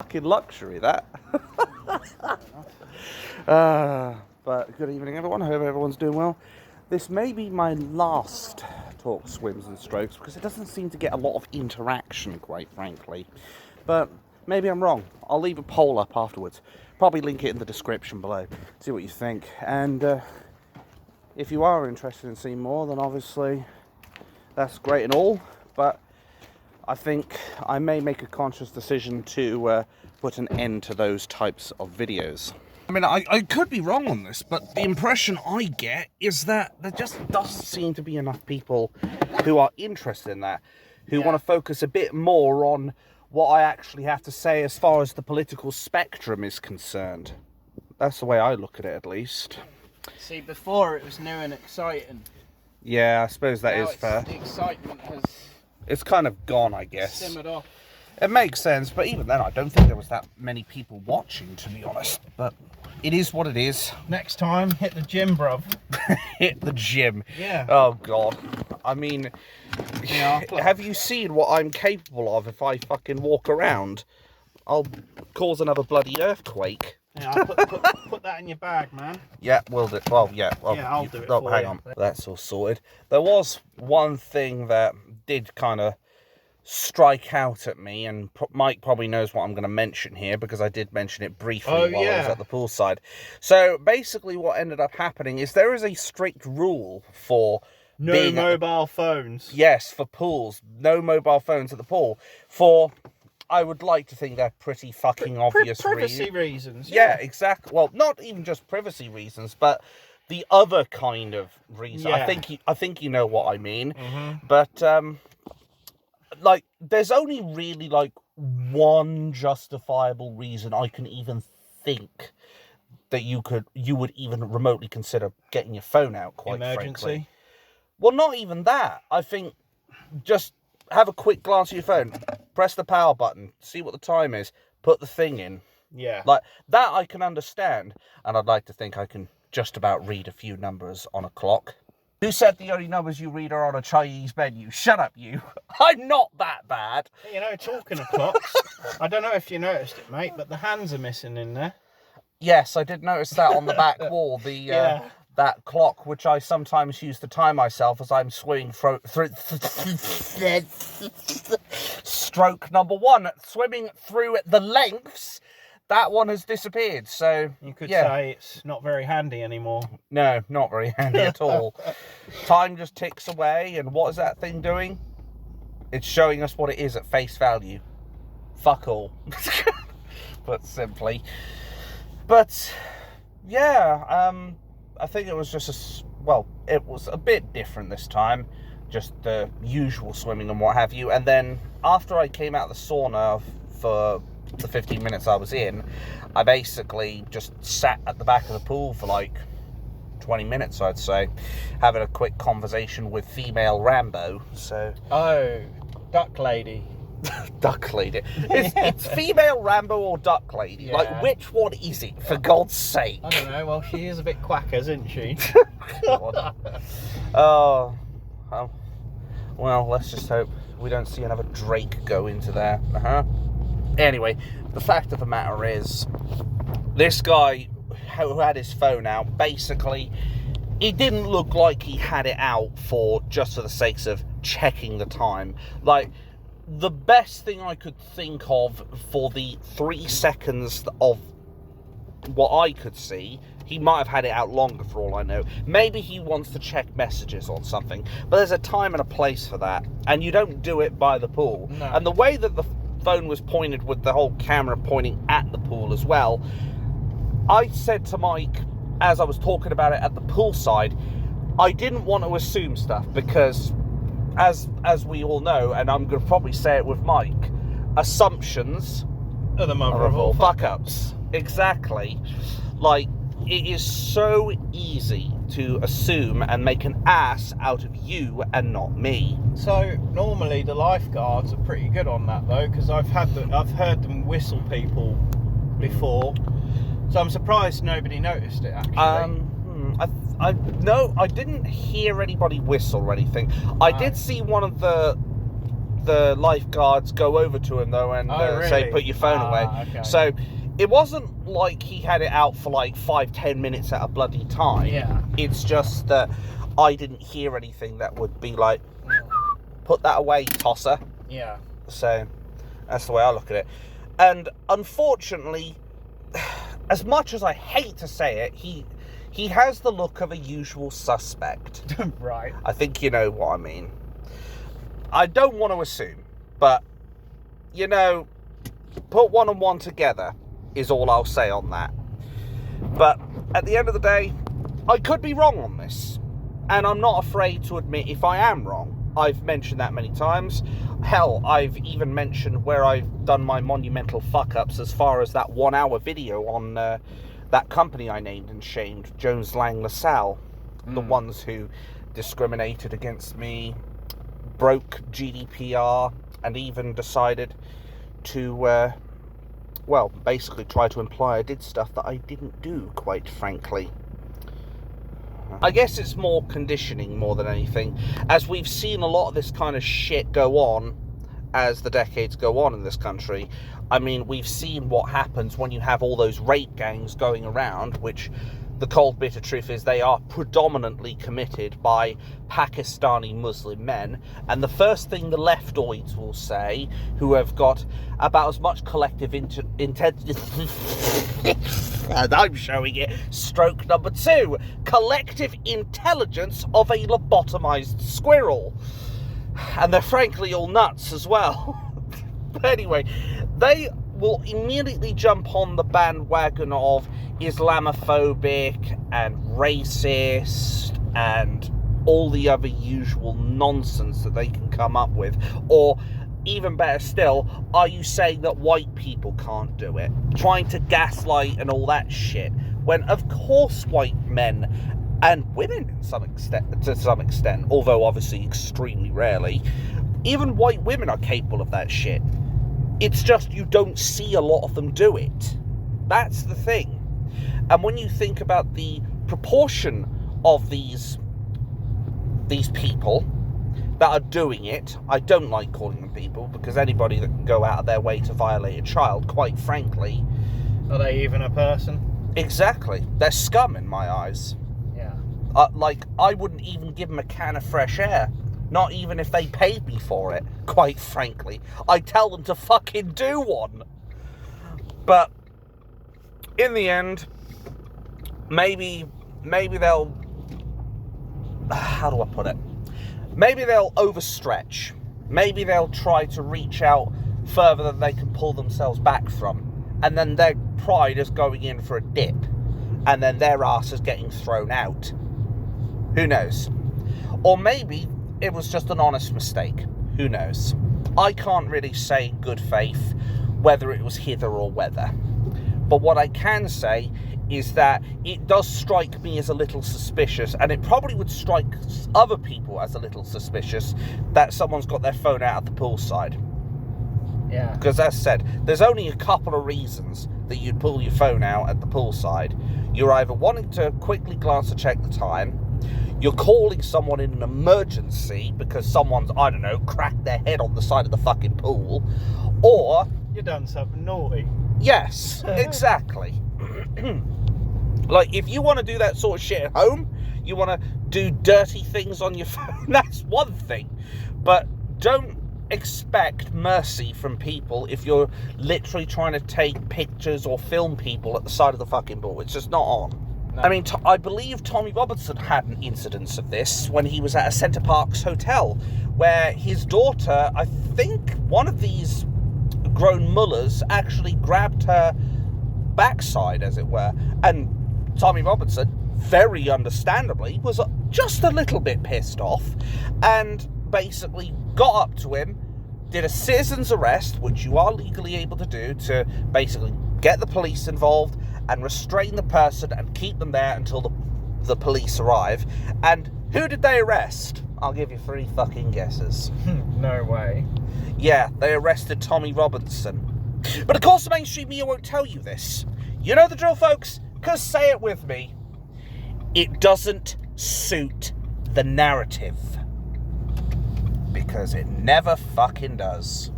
Fucking luxury, that. But good evening, everyone. I hope everyone's doing well. This may be my last talk swims and strokes because it doesn't seem to get a lot of interaction, quite frankly. But maybe I'm wrong. I'll leave a poll up afterwards. Probably link it in the description below. See what you think. And if you are interested in seeing more, then obviously that's great and all. But I think I may make a conscious decision to put an end to those types of videos. I mean, I could be wrong on this, but the impression I get is that there just doesn't seem to be enough people who are interested in that, who want to focus a bit more on what I actually have to say as far as the political spectrum is concerned. That's the way I look at it, at least. See, before it was new and exciting. Yeah, I suppose that is fair. The excitement has... It's kind of gone, I guess. Simmered off. It makes sense, but even then, I don't think there was that many people watching, to be honest. But it is what it is. Next time, hit the gym, bruv. Hit the gym. Yeah. Oh, God. I mean, have you seen what I'm capable of if I fucking walk around? I'll cause another bloody earthquake. Yeah, I'll put that in your bag, man. Yeah, we'll do. Well, yeah. Well, yeah, I'll do it oh, for hang you. on. That's all sorted. There was one thing that did kind of strike out at me, and Mike probably knows what I'm going to mention here because I did mention it briefly while I was at the poolside. So basically what ended up happening is there is a strict rule for no mobile phones. Yes, for pools. No mobile phones at the pool. For, I would like to think they're pretty fucking obvious privacy reasons. Yeah, exactly. Well, not even just privacy reasons, but the other kind of reason. Yeah. I think you know what I mean. Mm-hmm. But like, there's only really like one justifiable reason I can even think that you would even remotely consider getting your phone out, quite frankly. Well, not even that. I think just have a quick glance at your phone, press the power button, see what the time is, put the thing in. Yeah. Like, that I can understand, and I'd like to think I can just about read a few numbers on a clock. Who said the only numbers you read are on a Chinese menu? Shut up, you. I'm not that bad. You know, talking of clocks, I don't know if you noticed it, mate, but the hands are missing in there. Yes, I did notice that on the back wall. The that clock, which I sometimes use to time myself as I'm swimming through stroke number 1, swimming through the lengths. That one has disappeared, so... You could say it's not very handy anymore. No, not very handy at all. Time just ticks away, and what is that thing doing? It's showing us what it is at face value. Fuck all. Put simply. But, yeah, I think it was just it was a bit different this time. Just the usual swimming and what have you. And then, after I came out of the sauna for the 15 minutes I was in, I basically just sat at the back of the pool for like 20 minutes, I'd say, having a quick conversation with female Rambo. So duck lady. Duck lady. It's female Rambo or duck lady. Yeah. Like, which one is it, for God's sake? I don't know. Well, she is a bit quackers, isn't she? Oh, well, let's just hope we don't see another Drake go into there. Anyway, the fact of the matter is, this guy who had his phone out, basically, it didn't look like he had it out just for the sakes of checking the time. Like, the best thing I could think of for the 3 seconds of what I could see, he might have had it out longer for all I know. Maybe he wants to check messages on something, but there's a time and a place for that, and you don't do it by the pool. No. And the way that the phone was pointed with the whole camera pointing at the pool as well, I said to Mike, as I was talking about it at the poolside, I didn't want to assume stuff because, as we all know, and I'm going to probably say it with Mike, assumptions are the mother of all fuck-ups. Exactly. Like, it is so easy to assume and make an ass out of you and not me. So normally the lifeguards are pretty good on that though, because I've heard them whistle people before. So I'm surprised nobody noticed it actually. I didn't hear anybody whistle or anything. I did see one of the the lifeguards go over to him though and really? say, "Put your phone away." Okay. So it wasn't like he had it out for like 5-10 minutes at a bloody time. Yeah. It's just that I didn't hear anything that would be like, "Put that away, tosser." Yeah. So that's the way I look at it. And unfortunately, as much as I hate to say it, he has the look of a usual suspect. Right. I think you know what I mean. I don't want to assume, but, put one and one together is all I'll say on that. But at the end of the day, I could be wrong on this. And I'm not afraid to admit if I am wrong. I've mentioned that many times. Hell, I've even mentioned where I've done my monumental fuck-ups as far as that 1 hour video on that company I named and shamed, Jones Lang LaSalle. The ones who discriminated against me, broke GDPR, and even decided to, basically try to imply I did stuff that I didn't do, quite frankly. I guess it's more conditioning more than anything, as we've seen a lot of this kind of shit go on as the decades go on in this country. I mean, we've seen what happens when you have all those rape gangs going around, which the cold bitter truth is they are predominantly committed by Pakistani Muslim men, and the first thing the leftoids will say, who have got about as much collective intelligence and I'm showing it, stroke number 2, collective intelligence of a lobotomized squirrel. And they're frankly all nuts as well. But anyway, they will immediately jump on the bandwagon of Islamophobic and racist and all the other usual nonsense that they can come up with. Or even better still, are you saying that white people can't do it? Trying to gaslight and all that shit. When of course white men and women to some extent, although obviously extremely rarely, even white women are capable of that shit. It's just you don't see a lot of them do it. That's the thing. And when you think about the proportion of these people that are doing it, I don't like calling them people, because anybody that can go out of their way to violate a child, quite frankly... Are they even a person? Exactly. They're scum in my eyes. Yeah. I wouldn't even give them a can of fresh air. Not even if they paid me for it, quite frankly. I'd tell them to fucking do one. But in the end, maybe they'll... How do I put it? Maybe they'll overstretch. Maybe they'll try to reach out further than they can pull themselves back from. And then their pride is going in for a dip. And then their ass is getting thrown out. Who knows? Or maybe it was just an honest mistake. Who knows? I can't really say in good faith whether it was hither or whether. But what I can say is that it does strike me as a little suspicious, and it probably would strike other people as a little suspicious, that someone's got their phone out at the poolside. Yeah. Because as said, there's only a couple of reasons that you'd pull your phone out at the poolside. You're either wanting to quickly glance to check the time, you're calling someone in an emergency because someone's, I don't know, cracked their head on the side of the fucking pool, or... You've done something naughty. Yes, exactly. Like, if you want to do that sort of shit at home, you want to do dirty things on your phone, that's one thing. But don't expect mercy from people if you're literally trying to take pictures or film people at the side of the fucking pool. It's just not on. No. I mean, I believe Tommy Robertson had an incidence of this when he was at a Center Parcs hotel, where his daughter, I think one of these grown mullahs actually grabbed her backside, as it were, and Tommy Robertson, very understandably, was just a little bit pissed off, and basically got up to him, did a citizen's arrest, which you are legally able to do, to basically get the police involved and restrain the person and keep them there until the police arrive. And who did they arrest? I'll give you 3 fucking guesses. No way. Yeah, they arrested Tommy Robertson. But of course the mainstream media won't tell you this. You know the drill, folks? Because say it with me. It doesn't suit the narrative. because it never fucking does.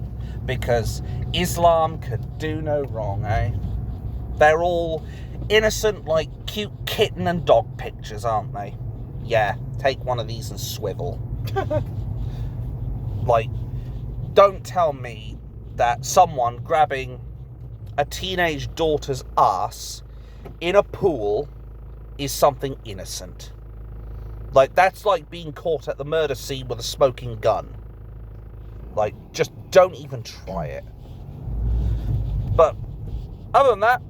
Because Islam could do no wrong, eh? They're all innocent, like cute kitten and dog pictures, aren't they? Yeah, take one of these and swivel. Like, don't tell me that someone grabbing a teenage daughter's ass in a pool is something innocent. Like, that's like being caught at the murder scene with a smoking gun. Like, just don't even try it. But other than that,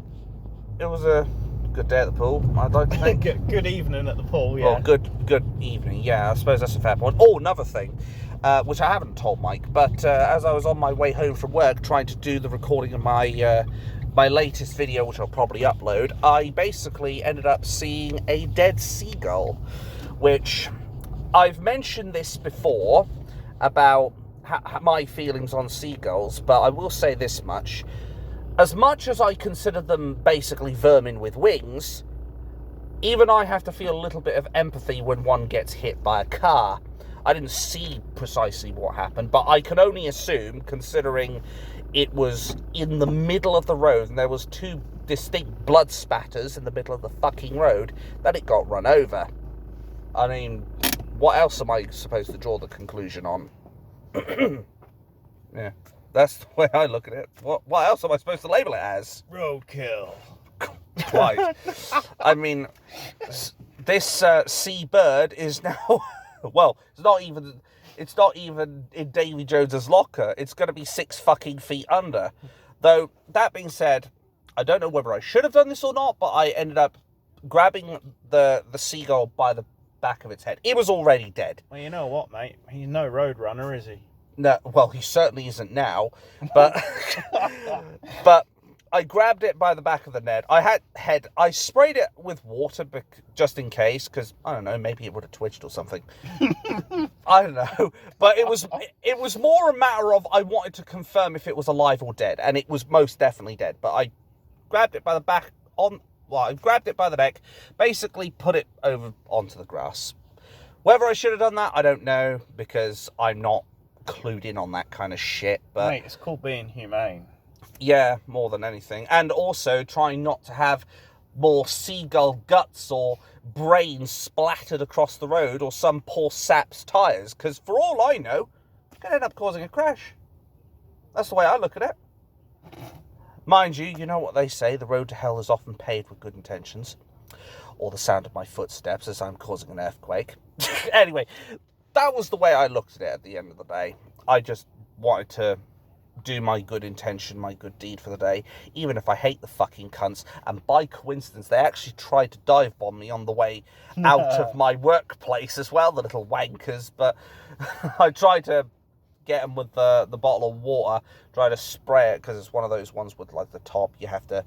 it was a good day at the pool, I'd like to think. Good evening at the pool, yeah. Well, good evening, yeah, I suppose that's a fair point. Oh, another thing, which I haven't told Mike, but as I was on my way home from work trying to do the recording of my my latest video, which I'll probably upload, I basically ended up seeing a dead seagull, which I've mentioned this before about my feelings on seagulls, but I will say this much. As much as I consider them basically vermin with wings, even I have to feel a little bit of empathy when one gets hit by a car. I didn't see precisely what happened, but I can only assume, considering it was in the middle of the road and there was 2 distinct blood spatters in the middle of the fucking road, that it got run over. I mean, what else am I supposed to draw the conclusion on? Yeah, that's the way I look at it. What else am I supposed to label it as? Roadkill. Right. I mean, this seabird is now, well, it's not even in Davy Jones's locker. It's going to be 6 fucking feet under. Though, that being said, I don't know whether I should have done this or not, but I ended up grabbing the seagull by the back of its head. It was already dead. Well, you know what, mate? He's no road runner, is he? No, well, he certainly isn't now, but but I grabbed it by the back of the net. I sprayed it with water just in case, because I don't know, maybe it would have twitched or something. I don't know, but it was more a matter of I wanted to confirm if it was alive or dead, and it was most definitely dead. But I grabbed it by the back I grabbed it by the neck, basically put it over onto the grass. Whether I should have done that, I don't know, because I'm not clued in on that kind of shit. But mate, it's called being humane. Yeah, more than anything. And also trying not to have more seagull guts or brains splattered across the road or some poor sap's tyres, because for all I know, it could end up causing a crash. That's the way I look at it. Mind you, you know what they say, the road to hell is often paved with good intentions. Or the sound of my footsteps as I'm causing an earthquake. Anyway, that was the way I looked at it at the end of the day. I just wanted to do my good intention, my good deed for the day, even if I hate the fucking cunts. And by coincidence, they actually tried to dive bomb me on the way out of my workplace as well, the little wankers. But I tried to get them with the bottle of water, try to spray it, because it's one of those ones with like the top, you have to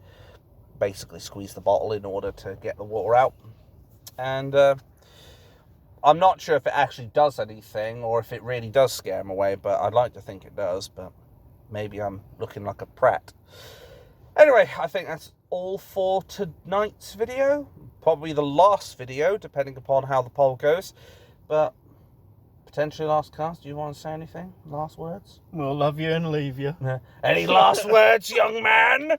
basically squeeze the bottle in order to get the water out. And I'm not sure if it actually does anything or if it really does scare them away, but I'd like to think it does, but maybe I'm looking like a prat. Anyway, I think that's all for tonight's video. Probably the last video, depending upon how the poll goes, but potentially last cast. Do you want to say anything? Last words? We'll love you and leave you. Any last words, young man?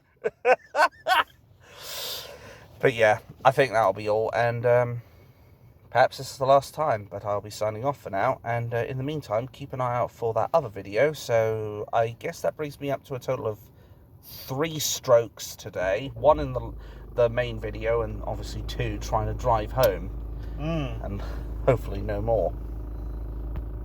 But yeah, I think that'll be all, and perhaps this is the last time, but I'll be signing off for now, and in the meantime, keep an eye out for that other video. So I guess that brings me up to a total of 3 strokes today. 1 in the main video, and obviously 2 trying to drive home, and hopefully no more.